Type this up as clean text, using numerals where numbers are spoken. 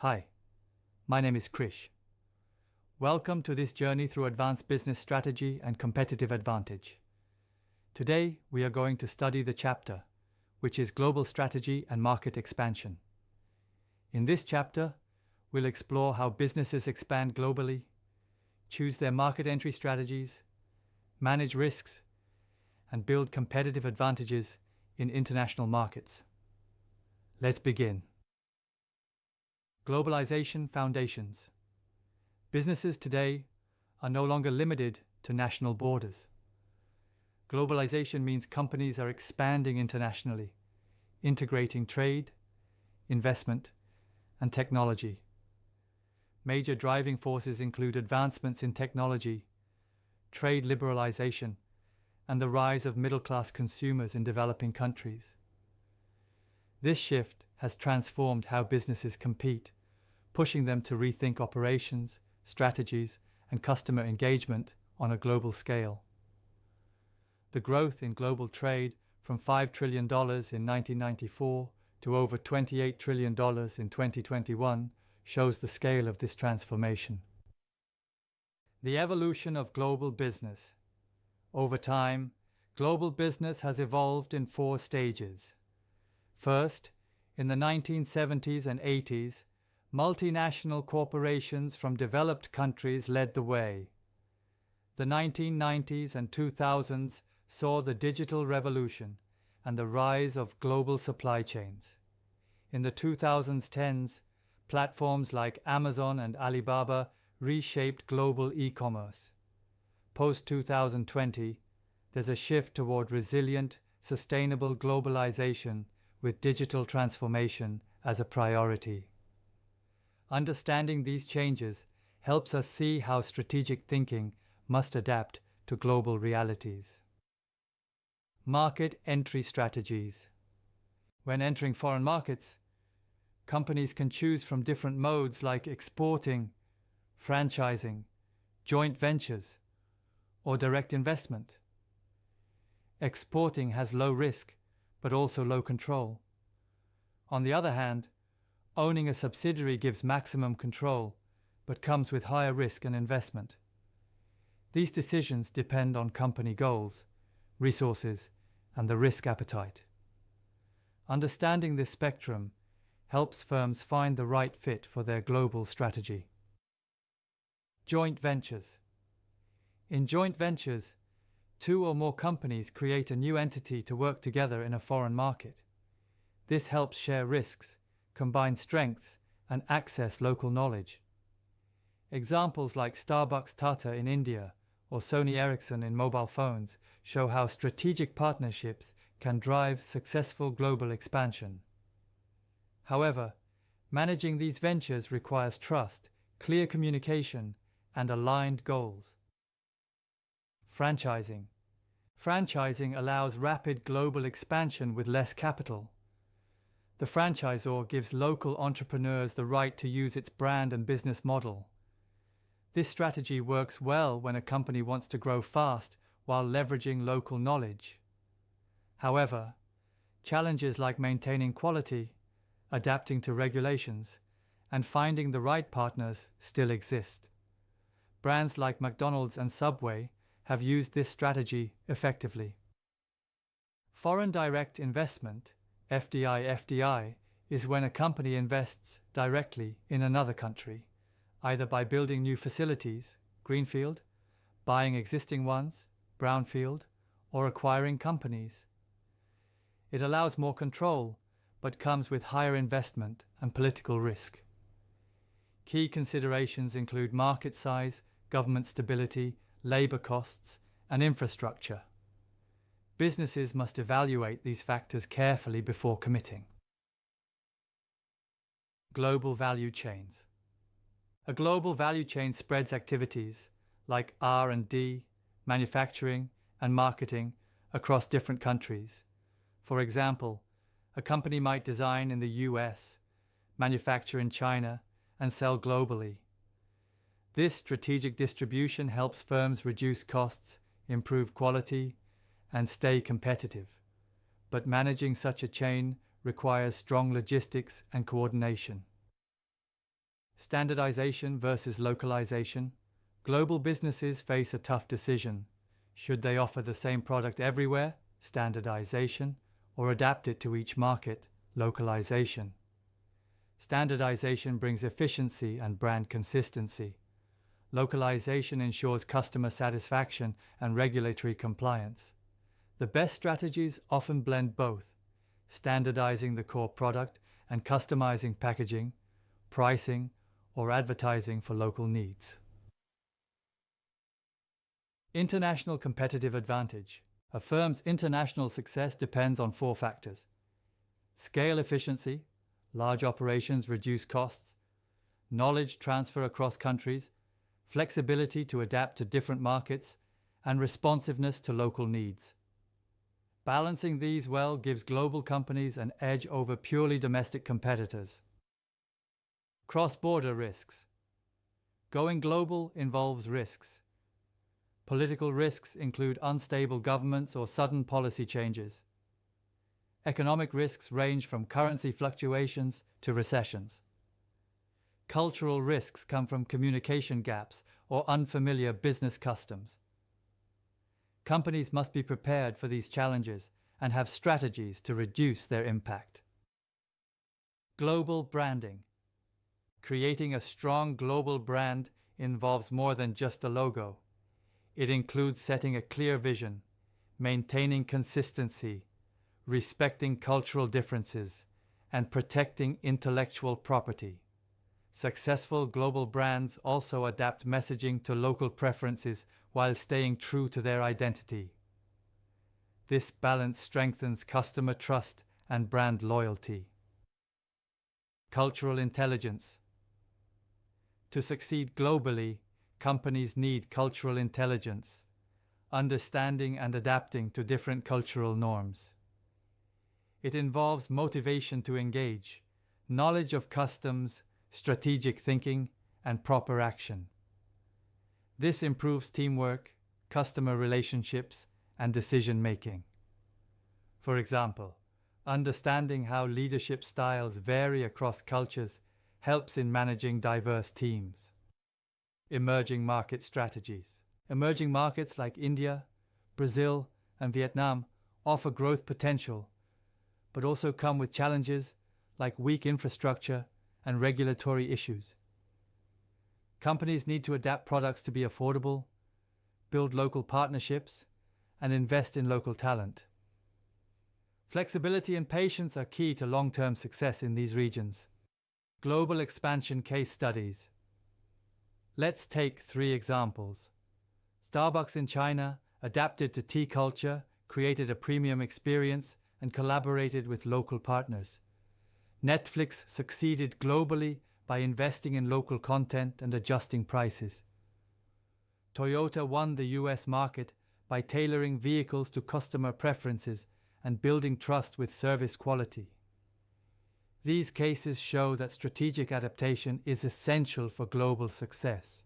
Hi, my name is Krish. Welcome to this journey through advanced business strategy and competitive advantage. Today, we are going to study the chapter, which is Global Strategy and Market Expansion. In this chapter, we'll explore how businesses expand globally, choose their market entry strategies, manage risks, and build competitive advantages in international markets. Let's begin. Globalization foundations. Businesses today are no longer limited to national borders. Globalization means companies are expanding internationally, integrating trade, investment, and technology. Major driving forces include advancements in technology, trade liberalization, and the rise of middle-class consumers in developing countries. This shift has transformed how businesses compete, pushing them to rethink operations, strategies, and customer engagement on a global scale. The growth in global trade from $5 trillion in 1994 to over $28 trillion in 2021 shows the scale of this transformation. The evolution of global business. Over time, global business has evolved in 4 stages. First, in the 1970s and 80s, multinational corporations from developed countries led the way. The 1990s and 2000s saw the digital revolution and the rise of global supply chains. In the 2010s, platforms like Amazon and Alibaba reshaped global e-commerce. Post-2020, there's a shift toward resilient, sustainable globalization with digital transformation as a priority. Understanding these changes helps us see how strategic thinking must adapt to global realities. Market entry strategies. When entering foreign markets, companies can choose from different modes like exporting, franchising, joint ventures, or direct investment. Exporting has low risk, but also low control. On the other hand, owning a subsidiary gives maximum control, but comes with higher risk and investment. These decisions depend on company goals, resources, and the risk appetite. Understanding this spectrum helps firms find the right fit for their global strategy. Joint ventures. In joint ventures, 2 or more companies create a new entity to work together in a foreign market. This helps share risks, combine strengths, and access local knowledge. Examples like Starbucks Tata in India or Sony Ericsson in mobile phones show how strategic partnerships can drive successful global expansion. However, managing these ventures requires trust, clear communication, and aligned goals. Franchising. Franchising allows rapid global expansion with less capital. The franchisor gives local entrepreneurs the right to use its brand and business model. This strategy works well when a company wants to grow fast while leveraging local knowledge. However, challenges like maintaining quality, adapting to regulations, and finding the right partners still exist. Brands like McDonald's and Subway have used this strategy effectively. Foreign direct investment, FDI, is when a company invests directly in another country, either by building new facilities, greenfield, buying existing ones, brownfield, or acquiring companies. It allows more control, but comes with higher investment and political risk. Key considerations include market size, government stability, labor costs, and infrastructure. Businesses must evaluate these factors carefully before committing. Global value chains. A global value chain spreads activities like R&D, manufacturing, and marketing across different countries. For example, a company might design in the US, manufacture in China, and sell globally. This strategic distribution helps firms reduce costs, improve quality, and stay competitive. But managing such a chain requires strong logistics and coordination. Standardization versus localization. Global businesses face a tough decision. Should they offer the same product everywhere, standardization, or adapt it to each market, localization? Standardization brings efficiency and brand consistency. Localization ensures customer satisfaction and regulatory compliance. The best strategies often blend both, standardizing the core product and customizing packaging, pricing, or advertising for local needs. International competitive advantage. A firm's international success depends on 4 factors: scale efficiency, large operations reduce costs; knowledge transfer across countries; flexibility to adapt to different markets; and responsiveness to local needs. Balancing these well gives global companies an edge over purely domestic competitors. Cross-border risks. Going global involves risks. Political risks include unstable governments or sudden policy changes. Economic risks range from currency fluctuations to recessions. Cultural risks come from communication gaps or unfamiliar business customs. Companies must be prepared for these challenges and have strategies to reduce their impact. Global branding. Creating a strong global brand involves more than just a logo. It includes setting a clear vision, maintaining consistency, respecting cultural differences, and protecting intellectual property. Successful global brands also adapt messaging to local preferences while staying true to their identity. This balance strengthens customer trust and brand loyalty. Cultural intelligence. To succeed globally, companies need cultural intelligence, understanding and adapting to different cultural norms. It involves motivation to engage, knowledge of customs, strategic thinking, and proper action. This improves teamwork, customer relationships, and decision-making. For example, understanding how leadership styles vary across cultures helps in managing diverse teams. Emerging market strategies. Emerging markets like India, Brazil, and Vietnam offer growth potential, but also come with challenges like weak infrastructure and regulatory issues. Companies need to adapt products to be affordable, build local partnerships, and invest in local talent. Flexibility and patience are key to long-term success in these regions. Global expansion case studies. Let's take 3 examples. Starbucks in China adapted to tea culture, created a premium experience, and collaborated with local partners. Netflix succeeded globally by investing in local content and adjusting prices. Toyota won the US market by tailoring vehicles to customer preferences and building trust with service quality. These cases show that strategic adaptation is essential for global success.